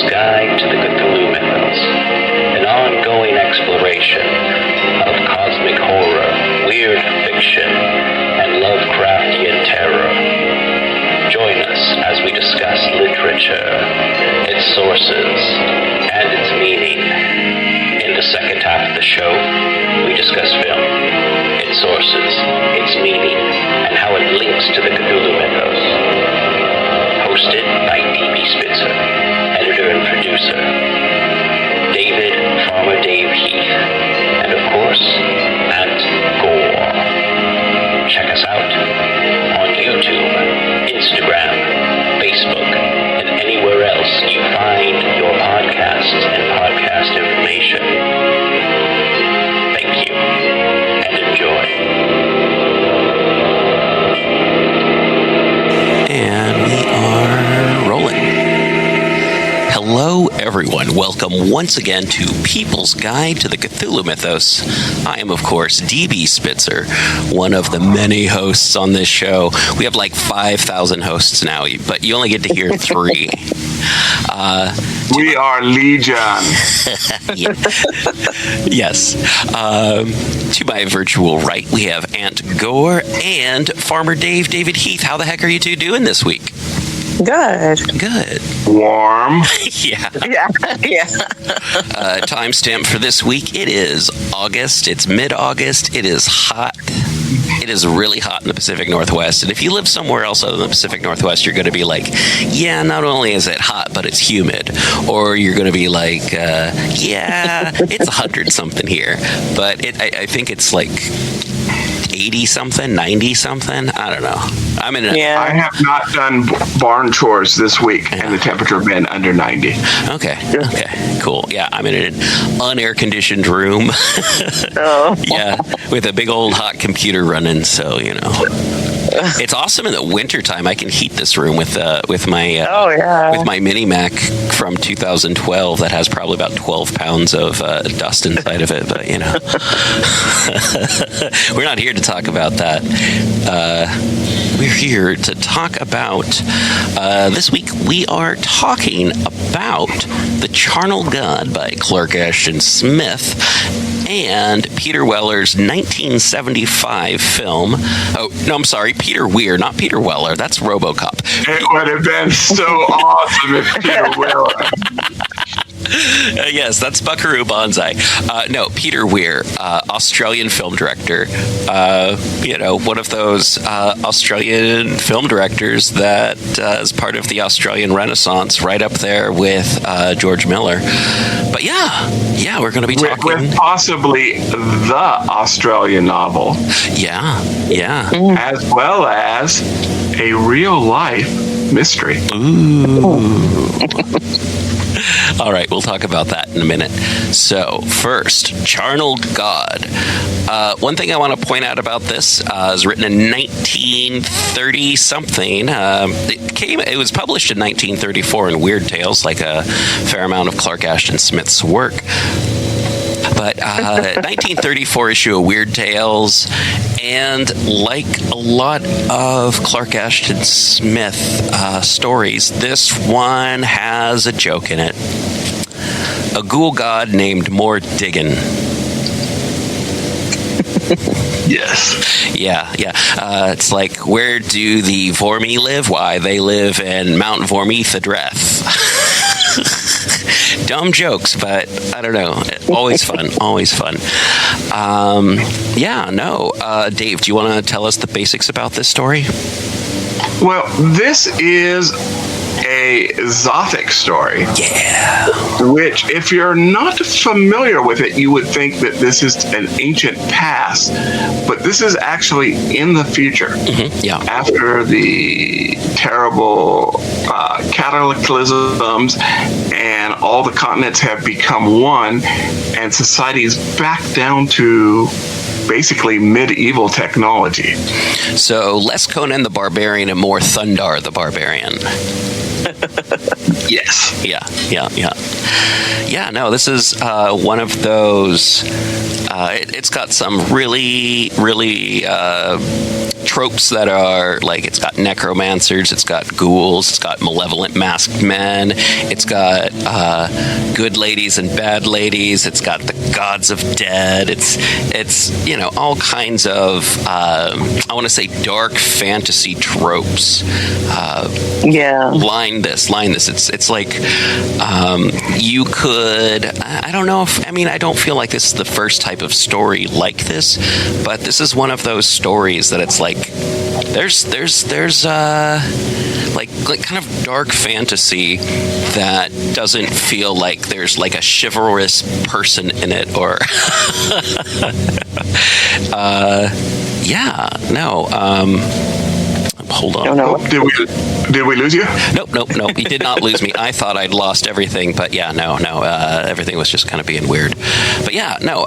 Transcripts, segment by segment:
People's Guide to the Cthulhu Mythos, an ongoing exploration of cosmic horror, weird fiction, and Lovecraftian terror. Join us as we discuss literature, its sources, and its meaning. In the second half of the show, we discuss film, its sources, its meaning, and how it links to the Cthulhu Mythos. Hosted by D.B. Spitzer, editor and producer, David Farmer Dave Heath, and of course, Aunt Gore. Check us out on YouTube, Instagram, Facebook, and anywhere else you find your podcasts and podcast information. Thank you, and enjoy. And we are rolling. Hello, everyone. Welcome once again to People's Guide to the Cthulhu Mythos. I am, of course, D.B. Spitzer, one of the many hosts on this show. We have like 5,000 hosts now, but you only get to hear 3. We are Legion. Yes. To my virtual right, we have Aunt Gore and Farmer David Heath. How the heck are you two doing this week? Good. Warm. Yeah. Yeah. Timestamp for this week. It is August. It's mid-August. It is hot. It is really hot in the Pacific Northwest. And if you live somewhere else other than the Pacific Northwest, you're going to be like, yeah, not only is it hot, but it's humid. Or you're going to be like, yeah, it's 100-something here. But I think it's like 80-something, 90-something. I don't know. I have not done barn chores this week, and the temperature has been under 90. Okay, cool. Yeah, I'm in an unair-conditioned room. Oh. Yeah, with a big old hot computer running, so, you know. It's awesome in the wintertime. I can heat this room with my mini Mac from 2012 that has probably about 12 pounds of dust inside of it, but, you know. We're not here to talk about that. We're here to talk about, this week we are talking about The Charnel God by Clark Ashton Smith and Peter Weller's 1975 film. Oh, no, I'm sorry, Peter Weir, not Peter Weller. That's RoboCop. It would have been so awesome if Peter Weller. Yes, that's Buckaroo Banzai. No, Peter Weir, Australian film director. One of those Australian film directors that is part of the Australian Renaissance, right up there with George Miller. But yeah, we're going to be talking with possibly the Australian novel. Yeah. As well as a real life mystery. Ooh. All right, we'll talk about that in a minute. So, first, Charnel God. One thing I want to point out about this is written in 1930-something. It was published in 1934 in Weird Tales, like a fair amount of Clark Ashton Smith's work. But 1934 issue of Weird Tales, and like a lot of Clark Ashton Smith stories, this one has a joke in it. A ghoul god named More Diggin. Yes. Yeah. It's like, where do the Vormi live? Why, they live in Mount Vormithadreth. Dumb jokes, but I don't know. Always fun. Dave, do you want to tell us the basics about this story? Well, this is a Zothic story. Yeah. Which, if you're not familiar with it, you would think that this is an ancient past, but this is actually in the future. Mm-hmm. Yeah. After the terrible cataclysms and all the continents have become one, and society's back down to basically medieval technology. So less Conan the Barbarian and more Thundar the Barbarian. Yes. Yeah, no, this is one of those. It's got some really, really tropes that are like, it's got necromancers, it's got ghouls, it's got malevolent masked men, it's got good ladies and bad ladies, it's got the gods of dead, it's all kinds of I want to say dark fantasy tropes. Line this. It's like you could. I don't know if. I mean, I don't feel like this is the first type of story like this, but this is one of those stories that it's like there's like kind of dark fantasy that doesn't feel like there's like a chivalrous person in it, or hold on. No. Did we lose you? Nope. You did not lose me. I thought I'd lost everything, but yeah, no. Everything was just kind of being weird. But yeah, no.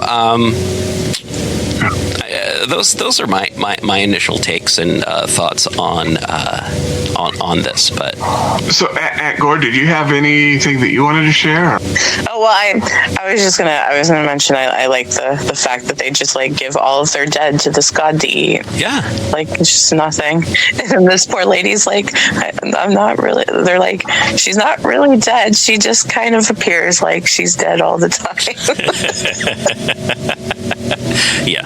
Those are my initial takes and thoughts on this. But so, Aunt Gore, did you have anything that you wanted to share? Oh well, I was gonna mention I like the fact that they just like give all of their dead to this god to eat. Yeah, like it's just nothing. And this poor lady's like, I'm not really. They're like, she's not really dead. She just kind of appears like she's dead all the time. Yeah.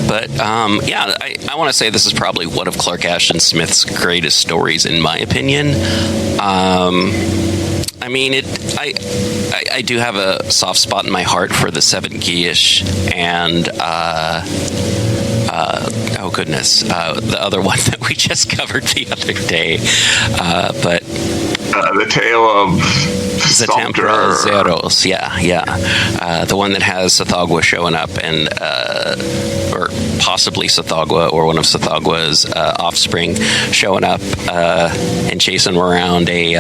But I want to say this is probably one of Clark Ashton Smith's greatest stories, in my opinion. I mean, I do have a soft spot in my heart for the Seven Geish and the other one that we just covered the other day, but the tale of Zatampa Zeros, the one that has Sathagwa showing up and or possibly Sathagwa or one of Sathagwa's offspring showing up and chasing him around a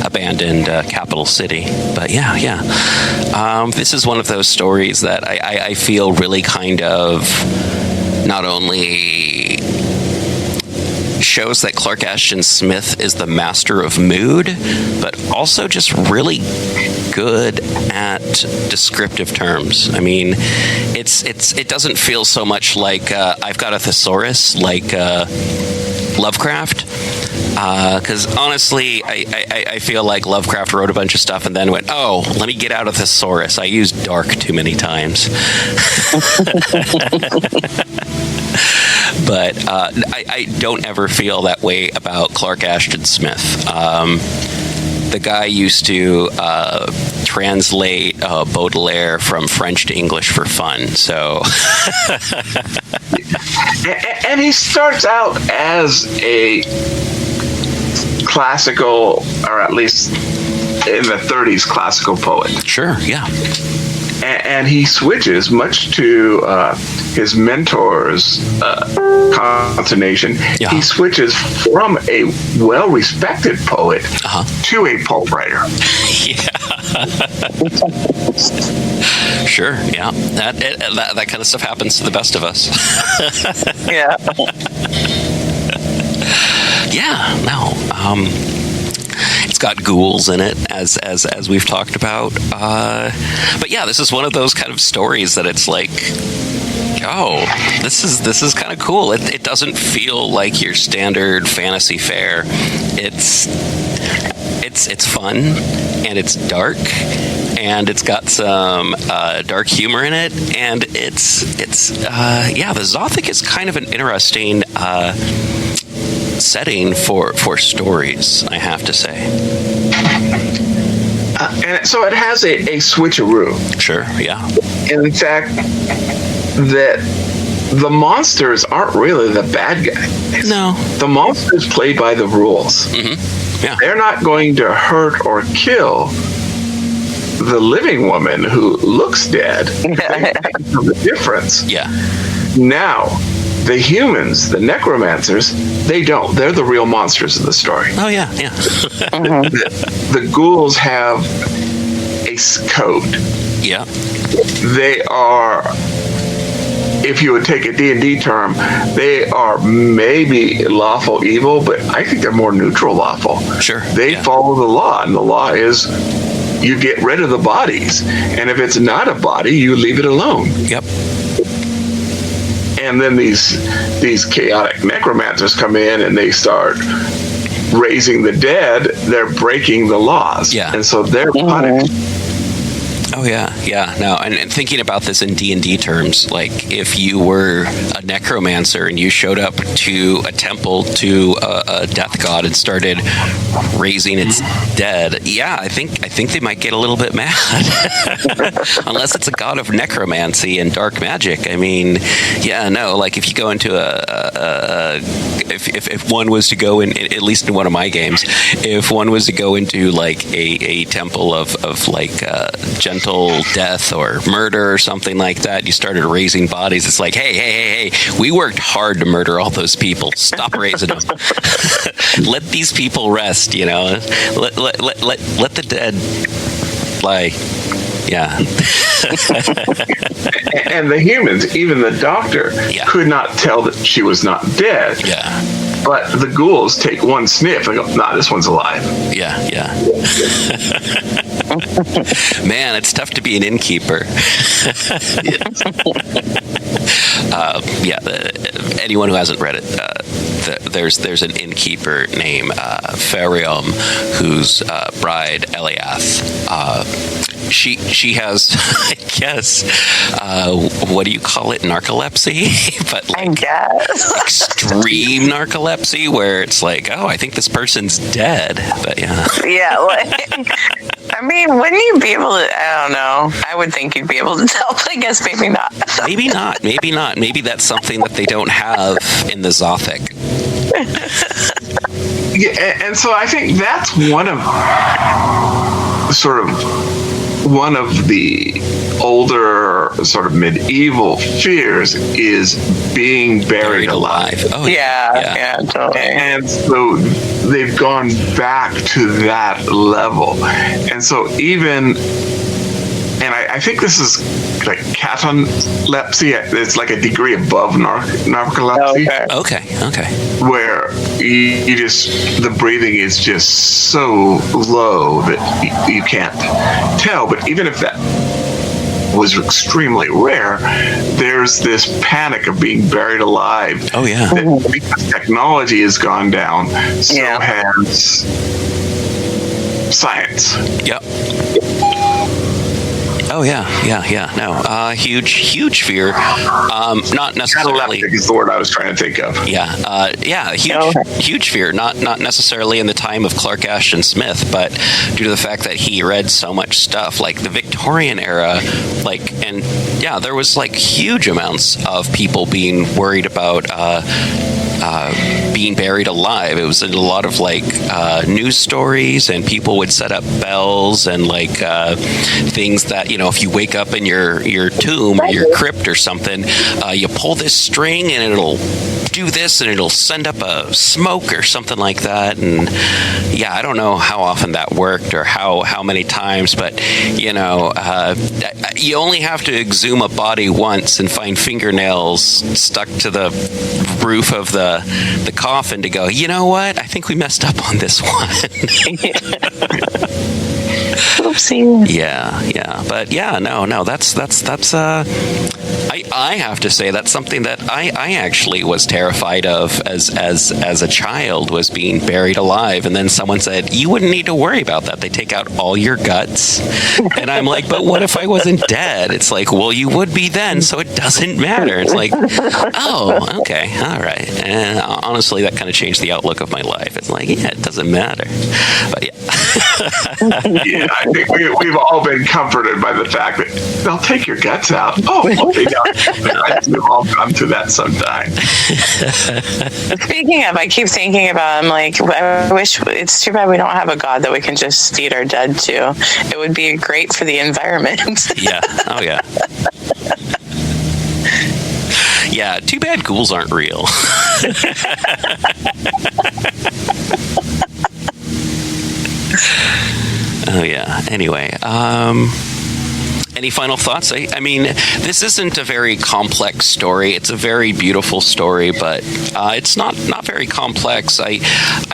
abandoned capital city. But this is one of those stories that I feel really kind of not only shows that Clark Ashton Smith is the master of mood, but also just really good at descriptive terms. I mean, it doesn't feel so much like I've got a thesaurus like Lovecraft. Because honestly, I feel like Lovecraft wrote a bunch of stuff and then went, oh, let me get out a thesaurus. I used dark too many times. But I don't ever feel that way about Clark Ashton Smith. The guy used to translate Baudelaire from French to English for fun. So, and he starts out as a classical, or at least in the 30s, classical poet. Sure, yeah. And he switches, much to his mentor's consternation. Yeah. He switches from a well-respected poet to a pulp writer. Yeah. Sure, yeah. That kind of stuff happens to the best of us. Yeah. Yeah, no. It's got ghouls in it, as we've talked about. But yeah, this is one of those kind of stories that it's like, oh, this is kind of cool. It doesn't feel like your standard fantasy fare. It's fun and it's dark and it's got some dark humor in it, and the Zothic is kind of an interesting setting for stories, I have to say. And so it has a switcheroo. Sure, yeah. In fact, that the monsters aren't really the bad guys. No. The monsters play by the rules. Mm-hmm. Yeah. They're not going to hurt or kill the living woman who looks dead. The difference. Yeah. Now, the humans, the necromancers, they don't. They're the real monsters of the story. Oh, yeah. The ghouls have a code. Yeah. They are if you would take a D&D term, they are maybe lawful evil, but I think they're more neutral lawful. Sure. They follow the law, and the law is you get rid of the bodies. And if it's not a body, you leave it alone. Yep. And then these chaotic necromancers come in and they start raising the dead. They're breaking the laws. Yeah. And so they're punished. Oh yeah, no, and thinking about this in D&D terms, like if you were a necromancer and you showed up to a temple to a death god and started raising its dead, yeah, I think they might get a little bit mad, unless it's a god of necromancy and dark magic. I mean, yeah, no, like if you go into if one was to go in, at least in one of my games, if one was to go into like a temple of like gentle death or murder or something like that, you started raising bodies, it's like, hey, we worked hard to murder all those people, stop raising them. Let these people rest, let the dead lie. Yeah. And the humans, even the doctor, could not tell that she was not dead. Yeah. But the ghouls take one sniff and go, nah, this one's alive. Yeah. Man, it's tough to be an innkeeper. Anyone who hasn't read it, there's an innkeeper named Farium, whose bride Eliath. She has, I guess, what do you call it? Narcolepsy, but like I guess extreme narcolepsy, where it's like, oh, I think this person's dead. But yeah. Yeah. I mean, wouldn't you be able to? I don't know. I would think you'd be able to tell, but I guess maybe not. Maybe not. Maybe that's something that they don't have in the Zothic. Yeah, and so I think that's one of the older sort of medieval fears is being buried alive. Oh yeah, totally. And so they've gone back to that level. And so I think this is like catalepsy. It's like a degree above narcolepsy. Okay. Where you just, the breathing is just so low that you can't tell. But even if that was extremely rare, there's this panic of being buried alive. Oh yeah. Because technology has gone down, so has science. Yep. Oh yeah. No, huge fear. Not necessarily. Cataleptic is the word I was trying to think of. Huge fear. Not necessarily in the time of Clark Ashton Smith, but due to the fact that he read so much stuff, like the Victorian era, there was like huge amounts of people being worried about being buried alive. It was in a lot of like news stories, and people would set up bells and like things that, if you wake up in your tomb or your crypt or something, you pull this string and it'll do this and it'll send up a smoke or something like that. And I don't know how often that worked or how many times, but you only have to exhume a body once and find fingernails stuck to the roof of the coffin to go, you know what? I think we messed up on this one. Oopsie. Yeah. But no, that's I have to say that's something that I actually was terrified of as a child, was being buried alive. And then someone said, you wouldn't need to worry about that. They take out all your guts. And I'm like, but what if I wasn't dead? It's like, well, you would be then, so it doesn't matter. It's like, oh, okay, all right. And honestly, that kind of changed the outlook of my life. It's like, it doesn't matter. But Yeah, I think we've all been comforted by the fact that they'll take your guts out. Oh, okay. We've all come to that sometime. Speaking of, I keep thinking about, I'm like, I wish, it's too bad we don't have a god that we can just feed our dead to. It would be great for the environment. Yeah. Oh, yeah. Yeah, too bad ghouls aren't real. Oh yeah. Anyway, any final thoughts? I mean, this isn't a very complex story. It's a very beautiful story, but it's not very complex. I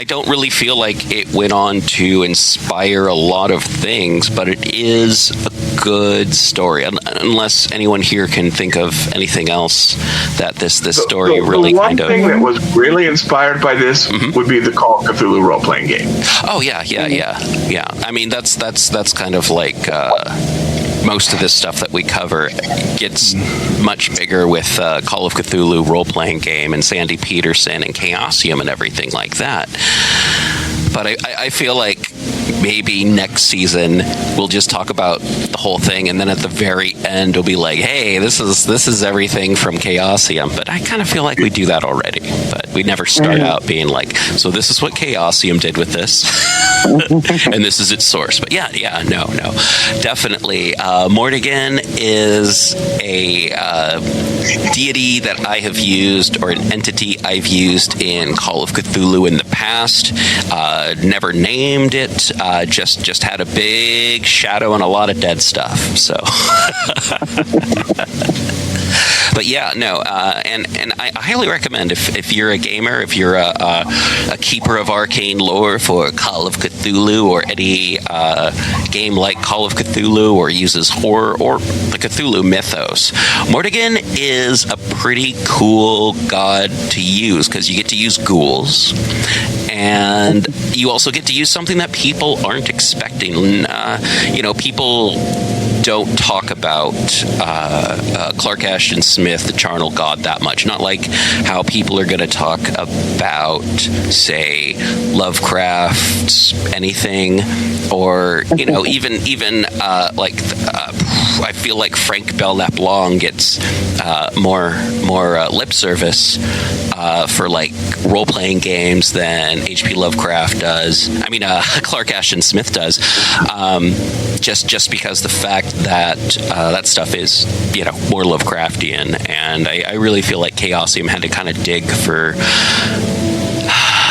don't really feel like it went on to inspire a lot of things, but it is a good story. Unless anyone here can think of anything else that this story really kind of. The one thing that was really inspired by this would be the Call of Cthulhu role-playing game. Oh yeah. I mean, that's kind of like most of this stuff that we cover gets much bigger with Call of Cthulhu role-playing game and Sandy Peterson and Chaosium and everything like that. But I feel like maybe next season we'll just talk about the whole thing, and then at the very end we'll be like, hey, this is everything from Chaosium. But I kind of feel like we do that already. But we never start out being like, so this is what Chaosium did with this. And this is its source. But no. Definitely. Mortigan is a deity that I have used, or an entity I've used in Call of Cthulhu in the past. Never named it. Just had a big shadow and a lot of dead stuff. So. But and I highly recommend if you're a gamer, if you're a keeper of arcane lore for Call of Cthulhu or any game like Call of Cthulhu, or uses horror or the Cthulhu mythos, Mortigan is a pretty cool god to use because you get to use ghouls, and you also get to use something that people aren't expecting. People don't talk about Clark Ashton Smith, the Charnel God, that much. Not like how people are going to talk about, say, Lovecraft's anything, or even I feel like Frank Belknap Long gets more lip service for like role-playing games than H.P. Lovecraft does. I mean, Clark Ashton Smith does. Just because the fact that that stuff is, more Lovecraftian, and I really feel like Chaosium had to kind of dig for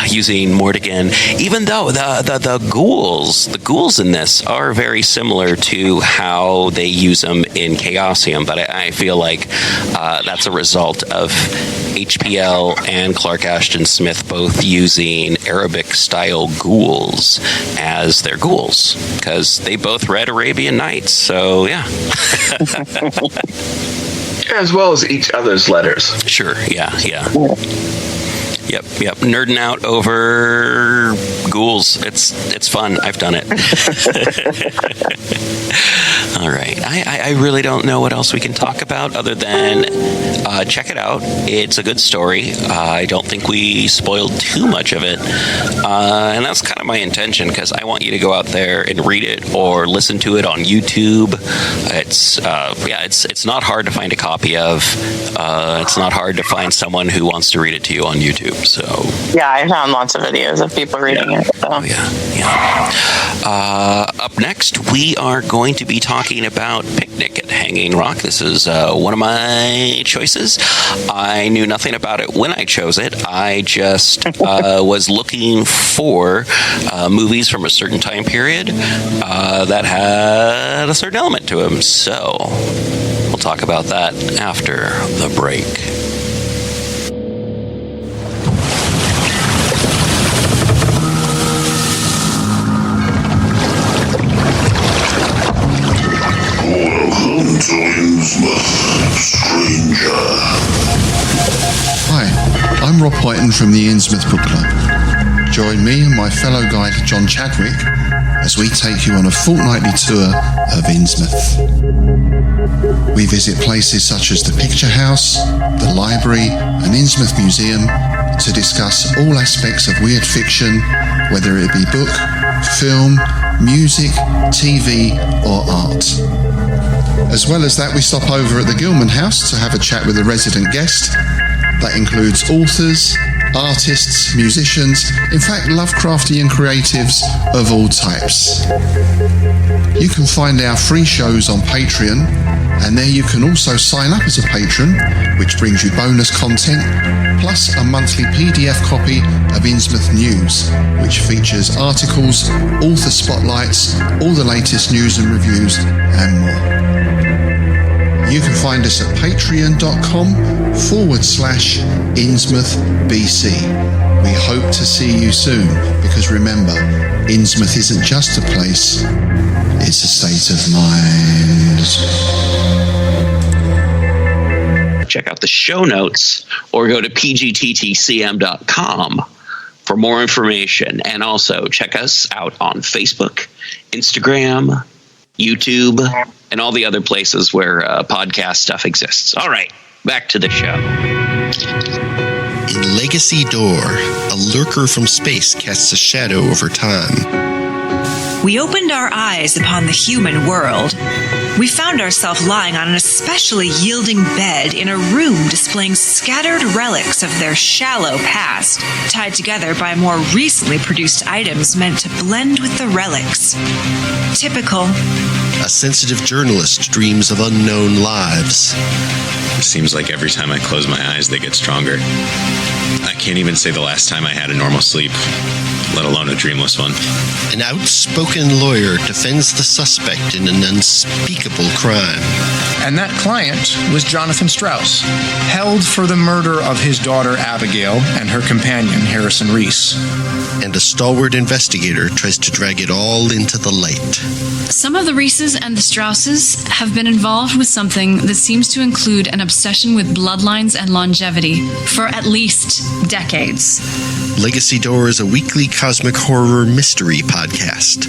using Mortigan, even though the ghouls in this are very similar to how they use them in Chaosium, but I feel like that's a result of HPL and Clark Ashton Smith both using Arabic-style ghouls as their ghouls, because they both read Arabian Nights, so yeah. As well as each other's letters. Sure, yeah. Yep. Nerding out over ghouls. It's fun. I've done it. All right. I really don't know what else we can talk about other than check it out. It's a good story. I don't think we spoiled too much of it. And that's kind of my intention, because I want you to go out there and read it or listen to it on YouTube. It's not hard to find a copy of. It's not hard to find someone who wants to read it to you on YouTube. So I found lots of videos of people reading it. So. Oh yeah. Up next, we are going to be talking about Picnic at Hanging Rock. This is one of my choices. I knew nothing about it when I chose it. I just was looking for movies from a certain time period that had a certain element to them. So we'll talk about that after the break. Stranger. Hi, I'm Rob Whiten from the Innsmouth Book Club. Join me and my fellow guide John Chadwick as we take you on a fortnightly tour of Innsmouth. We visit places such as the Picture House, the Library and Innsmouth Museum to discuss all aspects of weird fiction, whether it be book, film, music, TV or art. As well as that, we stop over at the Gilman House to have a chat with a resident guest. That includes authors, artists, musicians, in fact Lovecraftian creatives of all types. You can find our free shows on Patreon, and there you can also sign up as a patron, which brings you bonus content, plus a monthly PDF copy of Innsmouth News, which features articles, author spotlights, all the latest news and reviews, and more. You can find us at patreon.com/InnsmouthBC. We hope to see you soon, because remember, Innsmouth isn't just a place, it's a state of mind. Check out the show notes or go to pgttcm.com for more information. And also check us out on Facebook, Instagram, YouTube, and all the other places where podcast stuff exists. All right, back to the show. In Legacy Door, a lurker from space casts a shadow over time. We opened our eyes upon the human world. We found ourselves lying on an especially yielding bed in a room displaying scattered relics of their shallow past, tied together by more recently produced items meant to blend with the relics. Typical. A sensitive journalist dreams of unknown lives. It seems like every time I close my eyes, they get stronger. I can't even say the last time I had a normal sleep, let alone a dreamless one. An outspoken lawyer defends the suspect in an unspeakable crime. And that client was Jonathan Strauss, held for the murder of his daughter Abigail and her companion Harrison Reese. And a stalwart investigator tries to drag it all into the light. Some of the Reeses and the Strausses have been involved with something that seems to include an obsession with bloodlines and longevity for at least decades. Legacy Door is a weekly cosmic horror mystery podcast.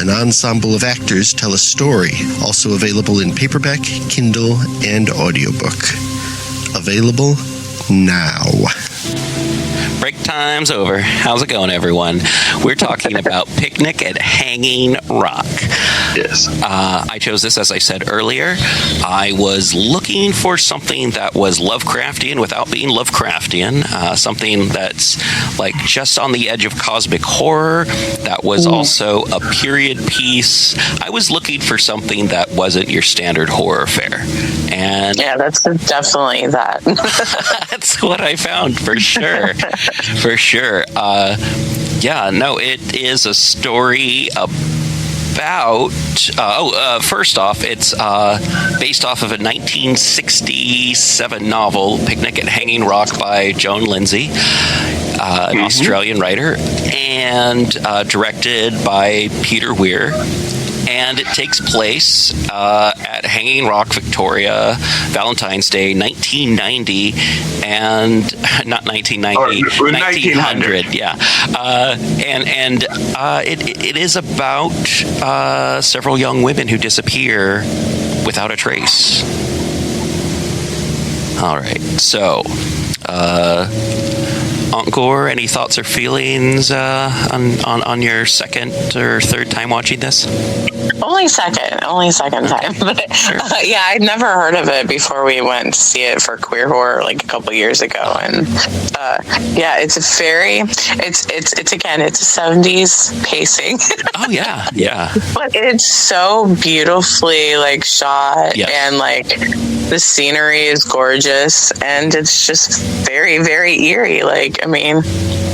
An ensemble of actors tell a story, also available in paperback, Kindle, and audiobook. Available now. Break time's over. How's it going, everyone? We're talking about Picnic at Hanging Rock. Yes. I chose this, as I said earlier. I was looking for something that was Lovecraftian without being Lovecraftian. Something that's like just on the edge of cosmic horror. That was also a period piece. I was looking for something that wasn't your standard horror fare. And Yeah, that's definitely that. that's what I found for sure. For sure. It is a story about. First off, it's based off of a 1967 novel, Picnic at Hanging Rock by Joan Lindsay, an Australian writer, and directed by Peter Weir. And it takes place at Hanging Rock, Victoria, Valentine's Day, 1990, and not 1990, 1900. Yeah, it is about several young women who disappear without a trace. All right, so. Encore, any thoughts or feelings on your second or third time watching this? Only second time. But Sure. I'd never heard of it before we went to see it for Queer Horror like a couple years ago, and it's a 70s pacing. Oh yeah. But it's so beautifully like shot, Yes. and like the scenery is gorgeous, and it's just very, very eerie. Like, I mean,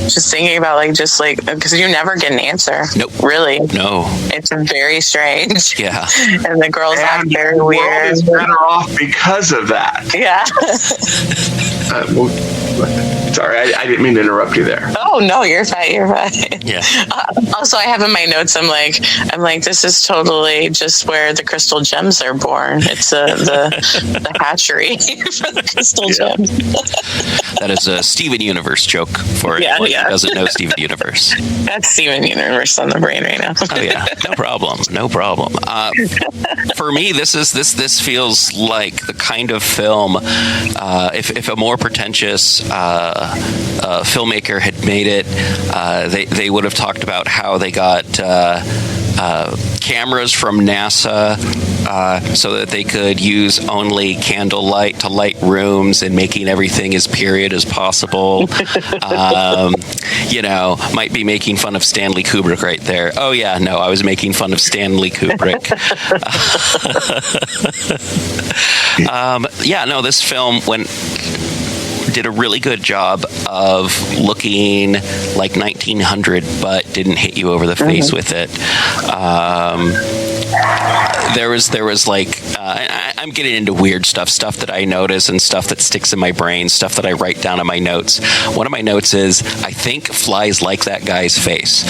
just thinking about because you never get an answer. Nope. Really. No. It's very strange. Yeah. And the girls act very the weird. world is better off because of that. Yeah. Sorry, I didn't mean to interrupt you there. Oh no, you're fine. Yeah. Also, I have in my notes. I'm like, this is totally just where the crystal gems are born. It's the hatchery for the crystal gems. That is a Steven Universe joke for anyone who doesn't know Steven Universe. That's Steven Universe on the brain right now. Oh yeah, no problem. For me, this feels like the kind of film. If a more pretentious filmmaker had made it, they would have talked about how they got cameras from NASA so that they could use only candlelight to light rooms and making everything as period as possible. Might be making fun of Stanley Kubrick right there. Oh yeah, no, I was making fun of Stanley Kubrick. This film did a really good job of looking like 1900, but didn't hit you over the face with it. There was like, I'm getting into weird stuff that I notice and stuff that sticks in my brain, stuff that I write down in my notes. One of my notes is, I think flies like that guy's face.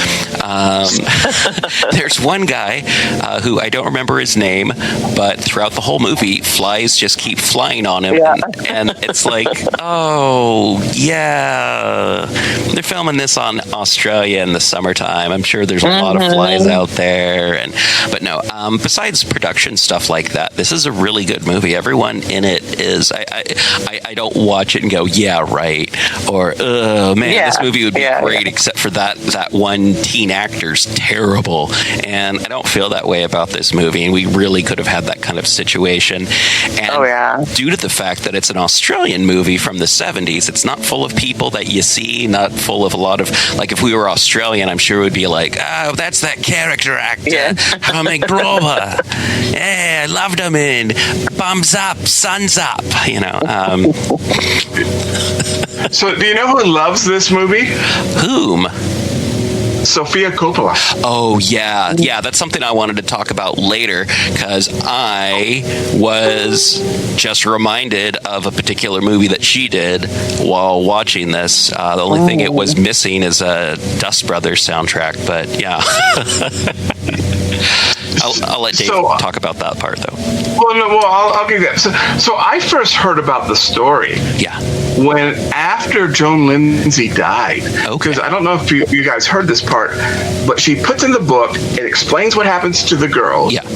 There's one guy who I don't remember his name, but throughout the whole movie, flies just keep flying on him. Yeah. And it's like, oh, yeah. They're filming this on Australia in the summertime. I'm sure there's a lot of flies out there. But no, besides production stuff like that, this is a really good movie. Everyone in it is, I don't watch it and go, yeah, right. Or, oh, man, this movie would be great, except for that one teen actor's terrible. And I don't feel that way about this movie. And we really could have had that kind of situation. And due to the fact that it's an Australian movie from the 70s, it's not full of people that you see, not full of a lot of, like, if we were Australian, I'm sure it would be like, oh, that's that character actor from Grover. Yeah, I loved him in Thumbs Up, Sun's Up, you know. So, do you know who loves this movie? Whom? Sofia Coppola. Oh, yeah. Yeah, that's something I wanted to talk about later, because I was just reminded of a particular movie that she did while watching this. The only thing it was missing is a Dust Brothers soundtrack, but yeah. I'll let Dave talk about that part, though. I'll give you that. So I first heard about the story. Yeah. When after Joan Lindsay died. Because I don't know if you guys heard this part, but she puts in the book, it explains what happens to the girls. Yeah.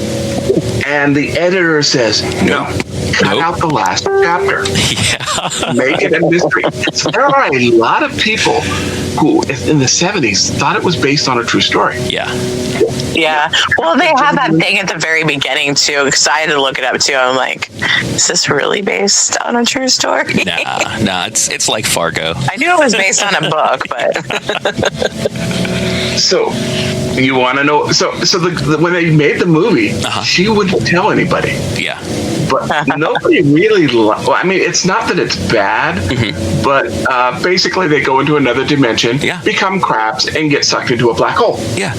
And the editor says, no, cut out the last chapter. Yeah. Make it a mystery. So there are a lot of people who, in the 70s, thought it was based on a true story. Yeah. Yeah. Well, they had that thing at the very beginning, too, because I had to look it up, too. I'm like, is this really based on a true story? Nah, it's like Fargo. I knew it was based on a book, but... So, you want to know? So when they made the movie, she wouldn't tell anybody. Yeah. But nobody really... Well, I mean, it's not that it's bad, but basically they go into another dimension, become crabs, and get sucked into a black hole. Yeah.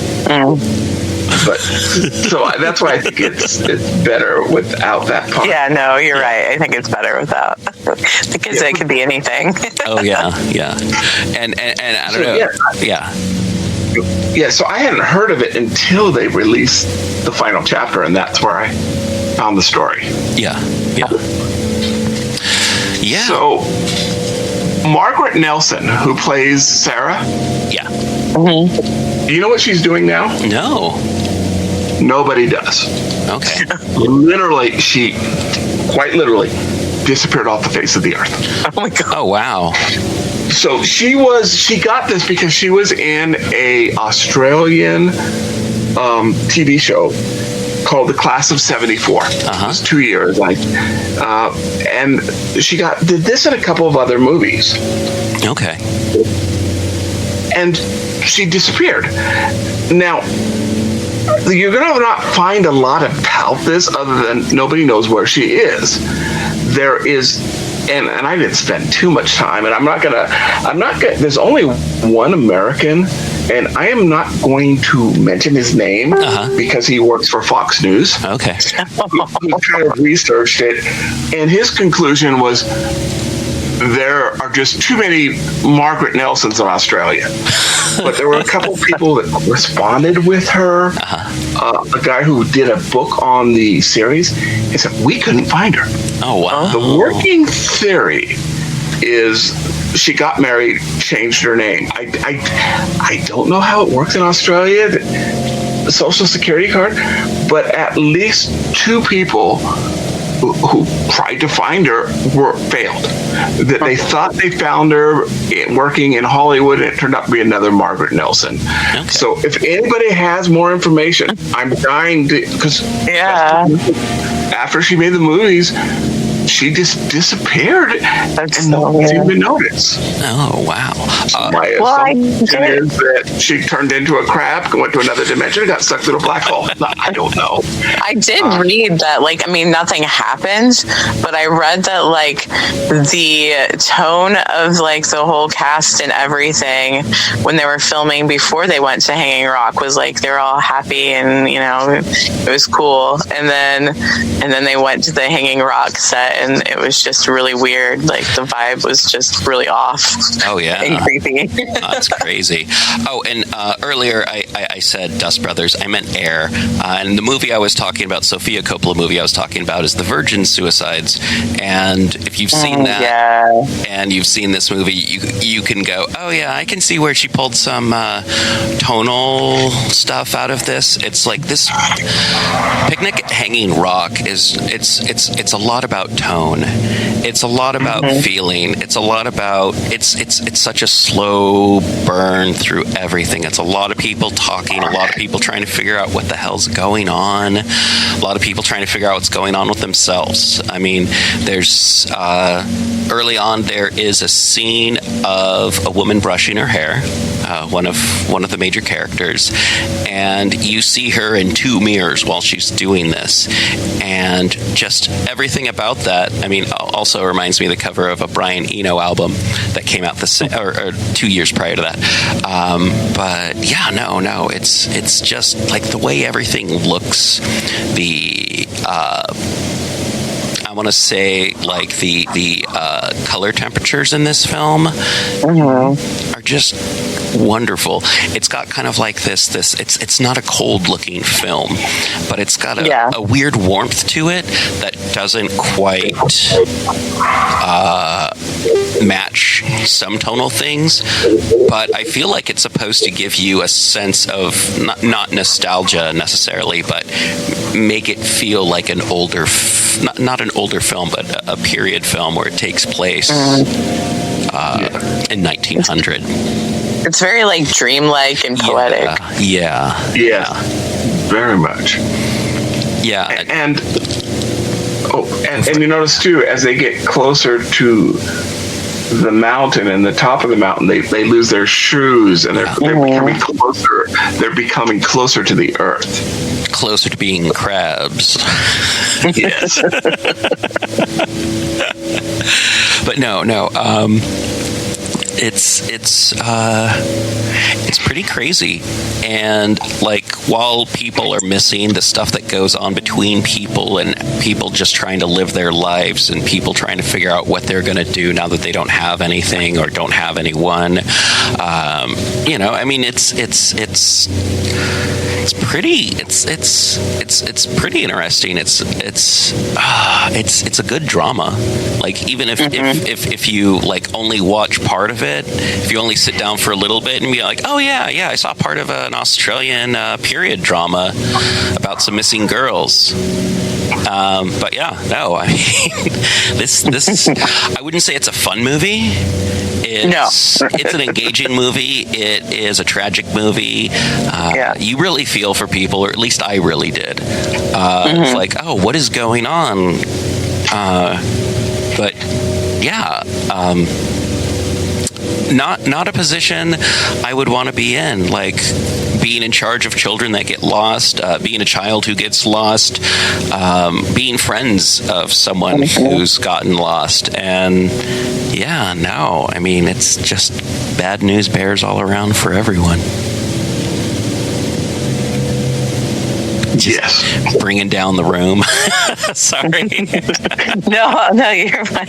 But so that's why I think it's better without that part. Yeah, no, you're right. I think it's better without, because it could be anything. Oh yeah. And I don't know. Yeah, so I hadn't heard of it until they released the final chapter, and that's where I found the story. Yeah. So Margaret Nelson, who plays Sarah. Yeah. You know what she's doing now? No. Nobody does. Okay. Literally, she quite literally disappeared off the face of the earth. Oh my God. Oh wow. So she got this because she was in a Australian TV show called The Class of 74. It was 2 years, and she did this in a couple of other movies. Okay. And she disappeared. Now, you're going to not find a lot about this other than nobody knows where she is. There is, and I didn't spend too much time, and I'm not gonna, there's only one American, and I am not going to mention his name because he works for Fox News. Okay. Who kind of researched it, and his conclusion was, there are just too many Margaret Nelsons in Australia. But there were a couple of people that responded with her. A guy who did a book on the series, he said, we couldn't find her. Oh, wow. The working theory is she got married, changed her name. I don't know how it works in Australia, the Social Security card, but at least two people who tried to find her failed. That they thought they found her working in Hollywood, and it turned out to be another Margaret Nelson. Okay. So if anybody has more information, I'm dying to, because after she made the movies, she just disappeared That's and so no one weird. seemed to notice. Oh, wow. My I assumption did- is that she turned into a crab, went to another dimension, and got sucked through a black hole. No, I don't know. I did read that, like, I mean, nothing happened, but I read that, like, the tone of, like, the whole cast and everything when they were filming before they went to Hanging Rock was, like, they were all happy and, you know, it was cool. And then they went to the Hanging Rock set and it was just really weird. Like, the vibe was just really off. Oh, yeah. And creepy. That's crazy. Oh, and earlier I said Dust Brothers. I meant Air. And the movie I was talking about, Sofia Coppola movie I was talking about, is The Virgin Suicides. And if you've seen that and you've seen this movie, you can go, oh yeah, I can see where she pulled some tonal stuff out of this. It's like this Picnic at Hanging Rock is it's a lot about tone. It's a lot about feeling. It's a lot about it's such a slow burn through everything. It's a lot of people talking, a lot of people trying to figure out what the hell's going on, a lot of people trying to figure out what's going on with themselves. I mean, there's early on there is a scene of a woman brushing her hair, one of the major characters, and you see her in two mirrors while she's doing this, and just everything about that. I mean, also reminds me of the cover of a Brian Eno album that came out or 2 years prior to that. But yeah, no, it's just like the way everything looks. I want to say like the color temperatures in this film are just wonderful. It's got kind of like this it's not a cold looking film, but it's got a weird warmth to it that doesn't quite match some tonal things, but I feel like it's supposed to give you a sense of not nostalgia necessarily, but make it feel like an older not an older film, but a period film where it takes place in 1900. It's very, like, dreamlike and poetic. Yeah. Very much. Yeah. And you notice too, as they get closer to the mountain and the top of the mountain, they lose their shoes and they're becoming closer. They're becoming closer to the earth, closer to being crabs. Yes. But no. It's pretty crazy, and like while people are missing the stuff that goes on between people and people just trying to live their lives and people trying to figure out what they're going to do now that they don't have anything or don't have anyone, I mean it's pretty interesting. It's a good drama. Like even if you like only watch part of it, if you only sit down for a little bit and be like, oh yeah, I saw part of an Australian period drama about some missing girls. But yeah, no, I mean, this I wouldn't say it's a fun movie. It's an engaging movie. It is a tragic movie. You really feel for people, or at least I really did. It's like, oh, what is going on? But yeah, not a position I would want to be in. Like being in charge of children that get lost, being a child who gets lost, being friends of someone who's gotten lost, and yeah, no, I mean it's just bad news bears all around for everyone. Just bringing down the room. Sorry. No, you're fine.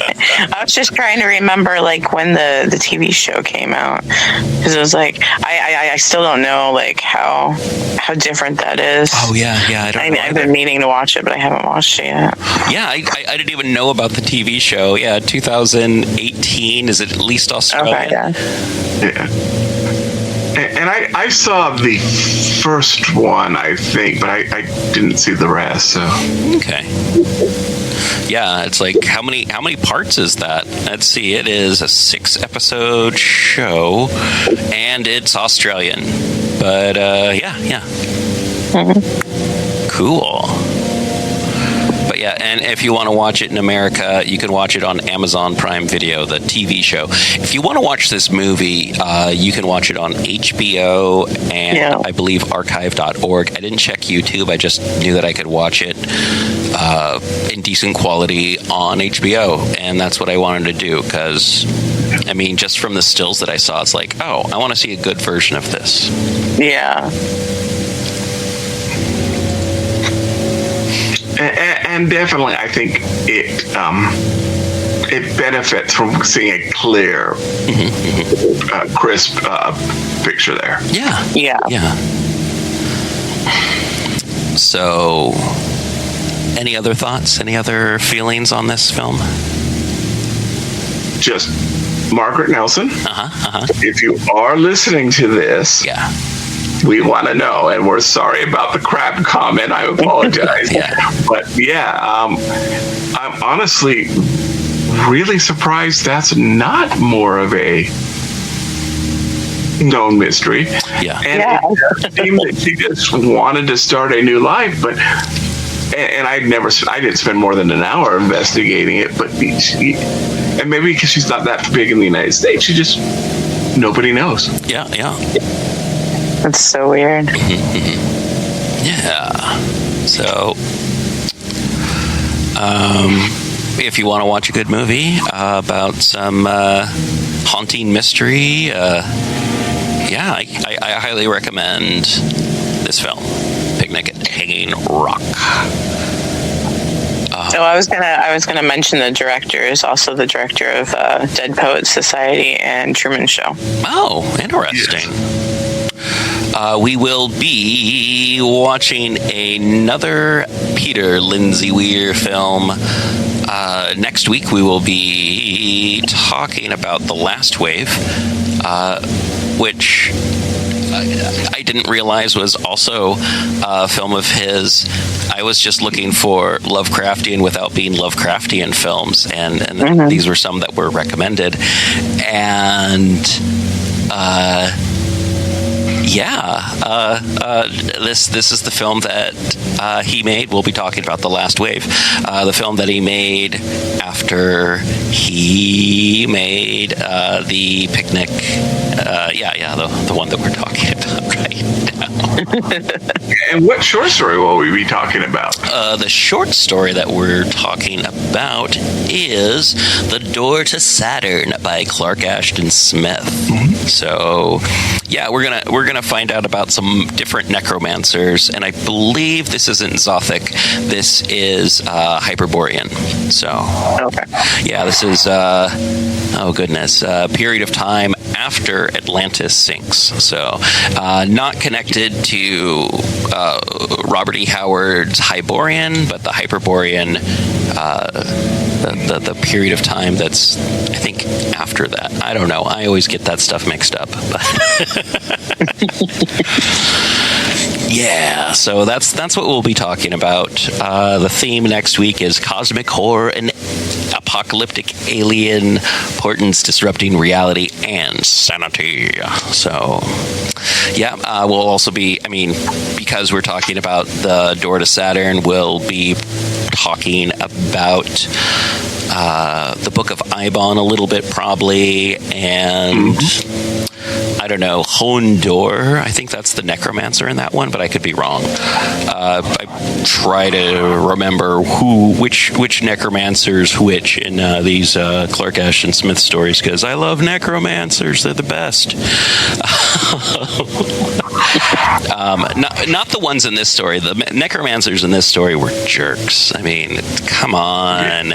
I was just trying to remember, like, when the TV show came out, because it was like I still don't know, like, how different that is. Oh yeah. I've been meaning to watch it, but I haven't watched it yet. Yeah, I didn't even know about the TV show. Yeah, 2018. Is it at least Australian? Okay, yeah. And I saw the first one, I think, but I didn't see the rest. So okay, yeah, it's like how many parts is that? Let's see, it is a 6-episode show, and it's Australian. But yeah, cool. But Yeah. And if you want to watch it in America, you can watch it on Amazon Prime Video, the TV show. If you want to watch this movie, you can watch it on HBO and I believe archive.org. I didn't check YouTube. I just knew that I could watch it in decent quality on HBO. And that's what I wanted to do because, I mean, just from the stills that I saw, it's like, oh, I want to see a good version of this. Yeah. And definitely, I think it benefits from seeing a clear, crisp picture there. Yeah. Yeah. Yeah. So, any other thoughts? Any other feelings on this film? Just Margaret Nelson. If you are listening to this, we want to know, and we're sorry about the crap comment. I apologize. But I'm honestly really surprised that's not more of a known mystery. And it seemed that she just wanted to start a new life, but. And I didn't spend more than an hour investigating it, but and maybe because she's not that big in the United States, nobody knows. Yeah. That's so weird. Yeah. So, if you want to watch a good movie about some haunting mystery, I highly recommend this film. Picnic at Hanging Rock. I was gonna mention the director is also the director of Dead Poets Society and Truman Show. Oh, interesting. We will be watching another Peter Lindsay Weir film. Next week we will be talking about The Last Wave, which I didn't realize was also a film of his. I was just looking for Lovecraftian without being Lovecraftian films, and these were some that were recommended. And this is the film that he made. We'll be talking about The Last Wave, the film that he made after he made the Picnic. The one that we're talking about right now. And what short story will we be talking about? The short story that we're talking about is The Door to Saturn by Clark Ashton Smith. So, we're gonna find out about some different necromancers, and I believe this isn't Zothic. This is Hyperborean. So, this is period of time after Atlantis sinks. So, not connected to Robert E. Howard's Hyborian, but the Hyperborean, the period of time that's, I think, after that. I don't know. I always get that stuff mixed up. So that's what we'll be talking about. The theme next week is cosmic horror and apocalyptic alien portents disrupting reality and sanity. So, we'll also be, because we're talking about The Door to Saturn, we'll be talking about the Book of Eibon a little bit, probably, and I don't know, Hondor. I think that's the necromancer in that one, but I could be wrong. I try to remember which necromancers which in these Clark Ashton Smith stories, because I love necromancers. They're the best. Not the ones in this story. The necromancers in this story were jerks. I mean, come on.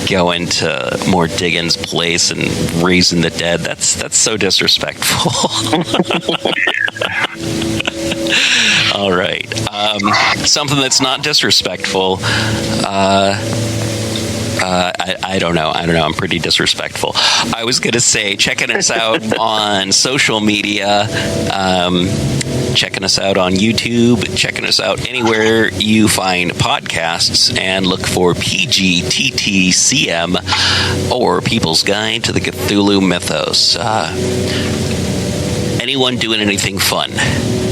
Go into More Diggins' place and raising the dead. That's so disrespectful. All right. Something that's not disrespectful. I don't know. I'm pretty disrespectful. I was going to say, checking us out on social media, checking us out on YouTube, checking us out anywhere you find podcasts, and look for PGTTCM or People's Guide to the Cthulhu Mythos. Anyone doing anything fun?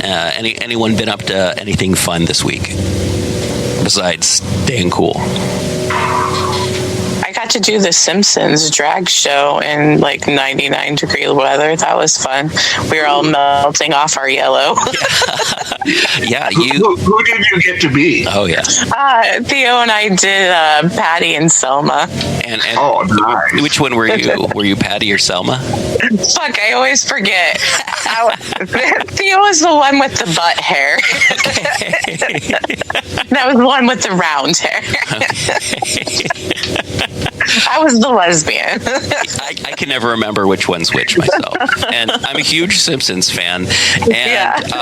Anyone been up to anything fun this week? besides staying cool? I got to do the Simpsons drag show in like 99-degree weather. That was fun. We were all melting off our yellow. Yeah, Who did you get to be? Oh yeah. Theo and I did Patty and Selma. And oh, nice. Which one were you? Were you Patty or Selma? Fuck, I always forget. Theo was the one with the butt hair. That was the one with the round hair. I was the lesbian. I can never remember which one's which myself. And I'm a huge Simpsons fan. And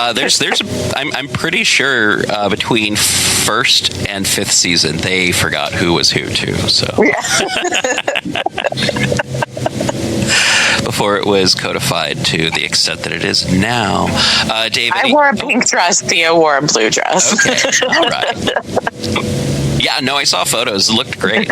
I'm pretty sure between first and fifth season they forgot who was who too. So before it was codified to the extent that it is now. David, I wore a pink dress. Theo wore a blue dress. Okay, all right. Yeah, no, I saw photos. It looked great.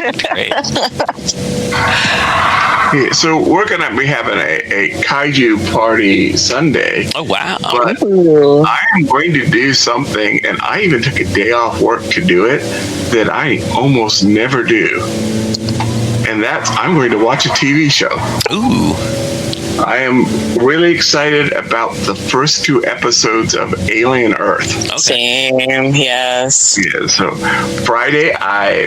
Yeah, so we're going to be having a kaiju party Sunday. Oh, wow. But I am going to do something, and I even took a day off work to do it, that I almost never do. And that's, I'm going to watch a TV show. Ooh. I am really excited about the first 2 episodes of Alien Earth. Okay. Same, yes. Yeah, so Friday I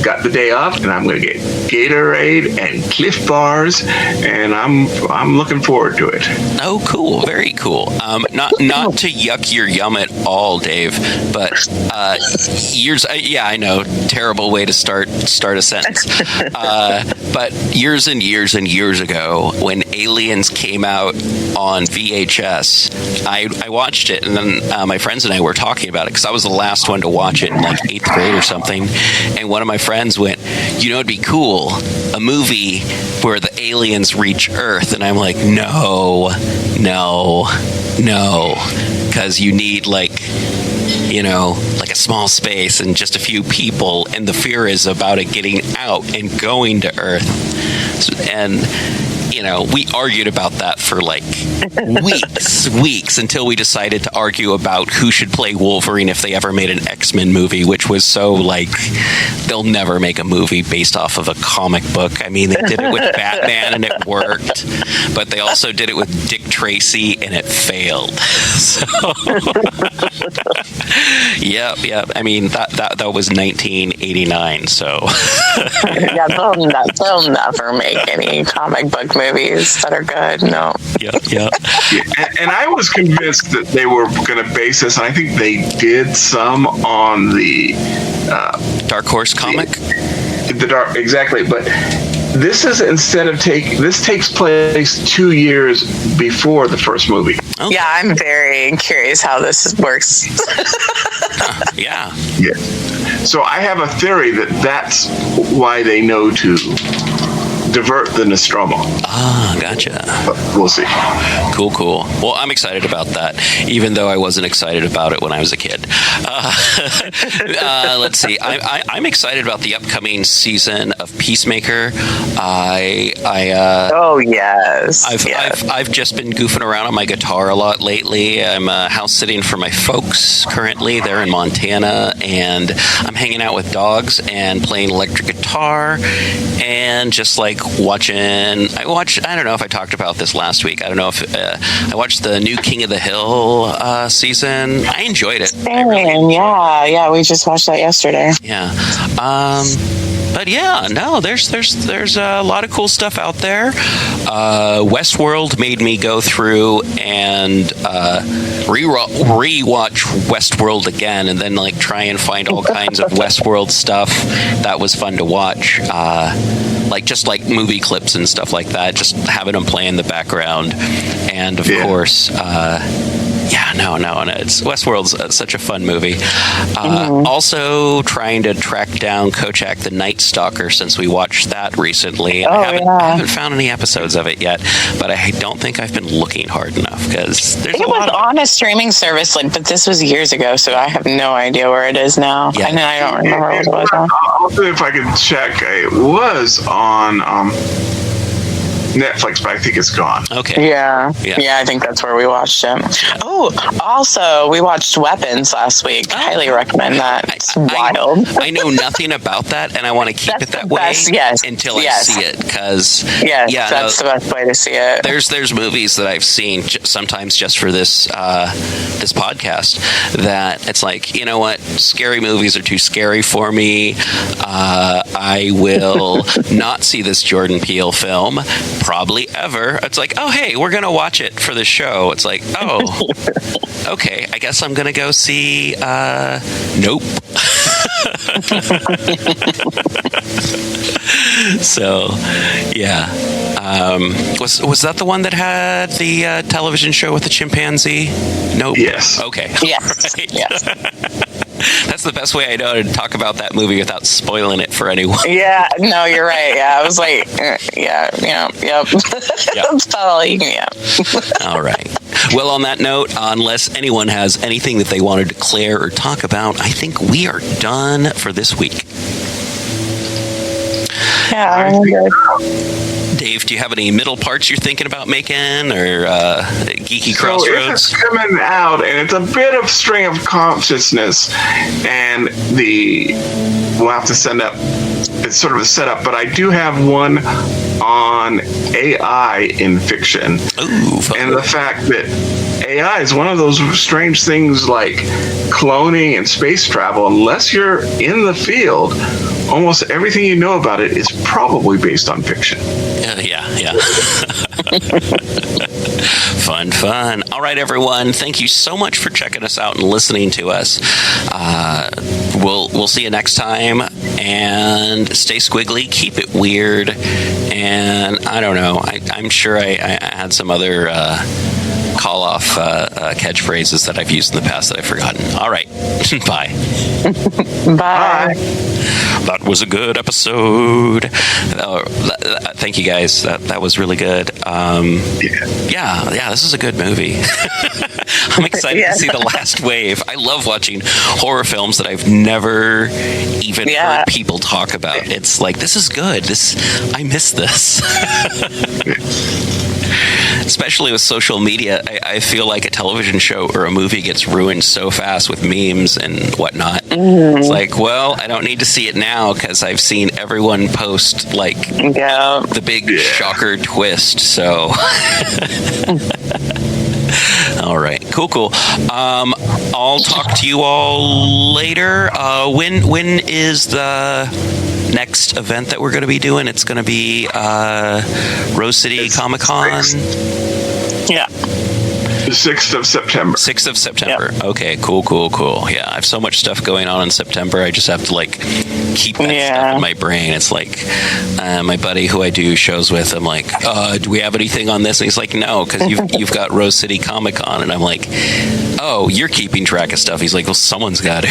got the day off, and I'm going to get Gatorade and Cliff Bars, and I'm looking forward to it. Oh, cool! Very cool. Not to yuck your yum at all, Dave, but I know, terrible way to start a sentence. But years and years and years ago, when Aliens came out on VHS, I watched it, and then my friends and I were talking about it because I was the last one to watch it in like 8th grade or something. And one of my friends went, it'd be cool, a movie where the aliens reach Earth. And I'm like, no, because you need like a small space and just a few people, and the fear is about it getting out and going to Earth. And we argued about that for like weeks until we decided to argue about who should play Wolverine if they ever made an X-Men movie, which was so like, they'll never make a movie based off of a comic book. I mean, they did it with Batman and it worked, but they also did it with Dick Tracy and it failed. So, yep. I mean, that was 1989, so. Yeah, they'll never make any comic book movies that are good. No. Yep. And I was convinced that they were going to base this, and I think they did some on the Dark Horse comic. Exactly, but this is this takes place 2 years before the first movie. Okay. Yeah, I'm very curious how this works. Yeah. So I have a theory that that's why they know to divert the Nostromo. Ah, gotcha. But we'll see. Cool. Well, I'm excited about that, even though I wasn't excited about it when I was a kid. Let's see. I'm excited about the upcoming season of Peacemaker. Oh yes. I've just been goofing around on my guitar a lot lately. I'm house sitting for my folks currently. They're in Montana, and I'm hanging out with dogs and playing electric guitar and just like watching. I don't know if I talked about this last week. I don't know if I watched the new King of the Hill season. I enjoyed it. Yeah, we just watched that yesterday. Yeah. But yeah, no, there's a lot of cool stuff out there. Westworld made me go through and rewatch Westworld again, and then like try and find all kinds of Westworld stuff. That was fun to watch. Like movie clips and stuff like that, just having them play in the background. And of course, it's Westworld's such a fun movie. Also trying to track down Kojak the Night Stalker since we watched that recently. I haven't found any episodes of it yet, but I don't think I've been looking hard enough because there's it was on a streaming service, but this was years ago, so I have no idea where it is now. Yeah. And I don't remember what it was on. I'll see if I can check. It was on Netflix, but I think it's gone. Okay. Yeah. I think that's where we watched it. Oh, also, we watched Weapons last week. Highly recommend that. It's wild. I know nothing about that, and I want to keep it that way until I see it. Because that's the best way to see it. There's movies that I've seen sometimes just for this this podcast that it's like, you know what, scary movies are too scary for me. I will not see this Jordan Peele film probably ever. It's like, oh hey, we're gonna watch it for the show. It's like, oh, okay, I guess I'm gonna go see Nope. So yeah, was that the one that had the television show with the chimpanzee? Nope. Yes. Okay. Yes. Right. Yes. That's the best way I know to talk about that movie without spoiling it for anyone. Yeah, no, you're right. Yeah, I was like, yep. That's about all you can get. All right. Well, on that note, unless anyone has anything that they want to declare or talk about, I think we are done for this week. Yeah, I'm good. Dave, do you have any middle parts you're thinking about making, or geeky crossroads? So it's coming out, and it's a bit of String of Consciousness, and we'll have to send up. It's sort of a setup, but I do have one on AI in fiction. Ooh, fun. And the fact that AI is one of those strange things like cloning and space travel. Unless you're in the field, almost everything you know about it is probably based on fiction. Yeah. Fun. All right, everyone. Thank you so much for checking us out and listening to us. We'll see you next time. And stay squiggly, keep it weird, and I don't know. I'm sure I had some other call-off catchphrases that I've used in the past that I've forgotten. All right. Bye. Bye. That was a good episode. Thank you, guys. That was really good. Yeah, this is a good movie. I'm excited to see The Last Wave. I love watching horror films that I've never even heard people talk about. It's like, this is good. I miss this. Especially with social media, I feel like a television show or a movie gets ruined so fast with memes and whatnot. Mm-hmm. It's like, well, I don't need to see it now because I've seen everyone post like the big shocker twist. So, all right, cool. I'll talk to you all later. When is the next event that we're going to be doing? It's going to be Rose City Comic Con. Yeah. The 6th of September. 6th of September. Yep. Okay, cool. Yeah, I have so much stuff going on in September. I just have to keep that stuff in my brain. It's like my buddy who I do shows with, I'm like, do we have anything on this? And he's like, no, because you've got Rose City Comic Con. And I'm like, oh, you're keeping track of stuff. He's like, well, someone's got to.